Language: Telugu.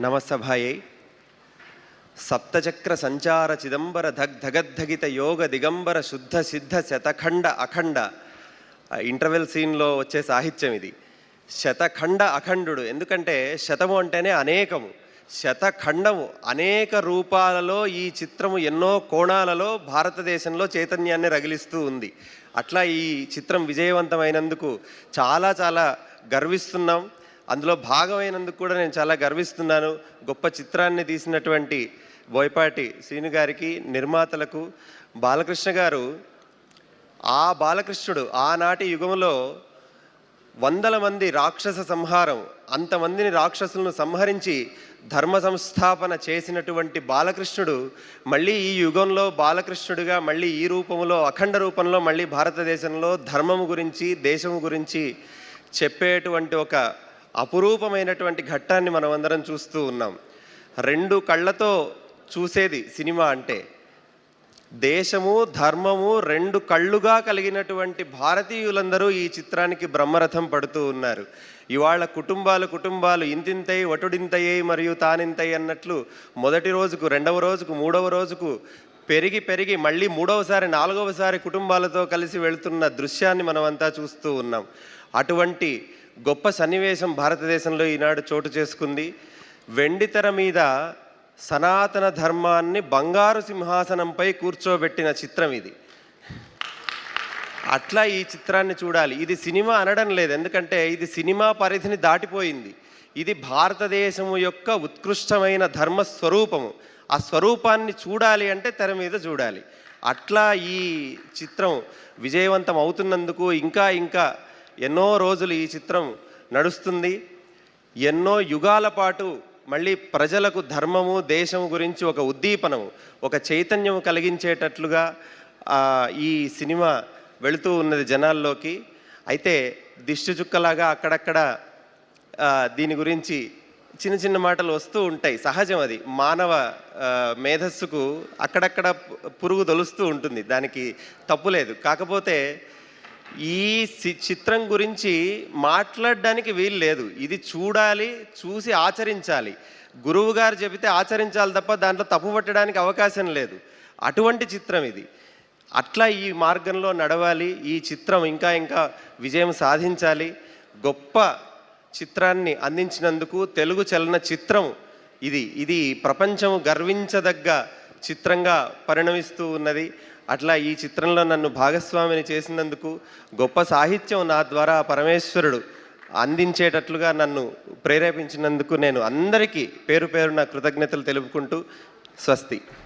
నమసభాయై సప్తచక్ర సంచార చిదంబర ధగద్ధగిత యోగ దిగంబర శుద్ధ సిద్ధ శతఖండ అఖండ ఇంటర్వెల్ సీన్లో వచ్చే సాహిత్యం ఇది. శతఖండ అఖండుడు, ఎందుకంటే శతము అంటేనే అనేకము, శతఖండము అనేక రూపాలలో ఈ చిత్రము ఎన్నో కోణాలలో భారతదేశంలో చైతన్యాన్ని రగిలిస్తూ ఉంది. అట్లా ఈ చిత్రం విజయవంతమైనందుకు చాలా చాలా గర్విస్తున్నాం. అందులో భాగమైనందుకు కూడా నేను చాలా గర్విస్తున్నాను. గొప్ప చిత్రాన్ని తీసినటువంటి బోయపాటి శ్రీను గారికి, నిర్మాతలకు, బాలకృష్ణ గారు, ఆ బాలకృష్ణుడు ఆనాటి యుగంలో వందల మంది రాక్షస సంహారం, అంతమందిని రాక్షసులను సంహరించి ధర్మ సంస్థాపన చేసినటువంటి బాలకృష్ణుడు మళ్ళీ ఈ యుగంలో బాలకృష్ణుడిగా మళ్ళీ ఈ రూపంలో అఖండ రూపంలో మళ్ళీ భారతదేశంలో ధర్మము గురించి, దేశము గురించి చెప్పేటువంటి ఒక అపురూపమైనటువంటి ఘట్టాన్ని మనం అందరం చూస్తూ ఉన్నాం. రెండు కళ్ళతో చూసేది సినిమా అంటే. దేశము ధర్మము రెండు కళ్ళుగా కలిగినటువంటి భారతీయులందరూ ఈ చిత్రానికి బ్రహ్మరథం పడుతూ ఉన్నారు. ఇవాళ కుటుంబాలు ఇంతింతై వటుడింతయ్యై మరియు తానింతై అన్నట్లు మొదటి రోజుకు, రెండవ రోజుకు, మూడవ రోజుకు పెరిగి మళ్ళీ మూడవసారి, నాలుగవసారి కుటుంబాలతో కలిసి వెళుతున్న దృశ్యాన్ని మనమంతా చూస్తూ ఉన్నాం. అటువంటి గొప్ప సన్నివేశం భారతదేశంలో ఈనాడు చోటు చేసుకుంది. వెండితెర మీద సనాతన ధర్మాన్ని బంగారు సింహాసనంపై కూర్చోబెట్టిన చిత్రం ఇది. అట్లా ఈ చిత్రాన్ని చూడాలి. ఇది సినిమా అనడం లేదు, ఎందుకంటే ఇది సినిమా పరిధిని దాటిపోయింది. ఇది భారతదేశము యొక్క ఉత్కృష్టమైన ధర్మ స్వరూపము. ఆ స్వరూపాన్ని చూడాలి అంటే తెర మీద చూడాలి. అట్లా ఈ చిత్రం విజయవంతం అవుతున్నందుకు ఇంకా ఎన్నో రోజులు ఈ చిత్రం నడుస్తుంది. ఎన్నో యుగాల పాటు మళ్ళీ ప్రజలకు ధర్మము, దేశము గురించి ఒక ఉద్దీపనము, ఒక చైతన్యము కలిగించేటట్లుగా ఈ సినిమా వెళుతూ ఉన్నది జనాల్లోకి. అయితే దిష్టి చుక్కలాగా అక్కడక్కడ దీని గురించి చిన్న చిన్న మాటలు వస్తూ ఉంటాయి, సహజం. అది మానవ మేధస్సుకు అక్కడక్కడ పురుగు తొలుస్తూ ఉంటుంది, దానికి తప్పులేదు. కాకపోతే ఈ చిత్రం గురించి మాట్లాడడానికి వీలు లేదు. ఇది చూడాలి, చూసి ఆచరించాలి. గురువు గారు చెబితే ఆచరించాలి తప్ప దాంట్లో తప్పు పట్టడానికి అవకాశం లేదు. అటువంటి చిత్రం ఇది. అట్లా ఈ మార్గంలో నడవాలి. ఈ చిత్రం ఇంకా విజయం సాధించాలి. గొప్ప చిత్రాన్ని అందించినందుకు తెలుగు చలన చిత్రం ఇది ప్రపంచం గర్వించదగ్గ చిత్రంగా పరిణమిస్తూ ఉన్నది. అట్లా ఈ చిత్రంలో నన్ను భాగస్వామిని చేసినందుకు, గొప్ప సాహిత్యం నా ద్వారా పరమేశ్వరుడు అందించేటట్లుగా నన్ను ప్రేరేపించినందుకు నేను అందరికీ పేరు పేరున కృతజ్ఞతలు తెలుపుకుంటూ స్వస్తి.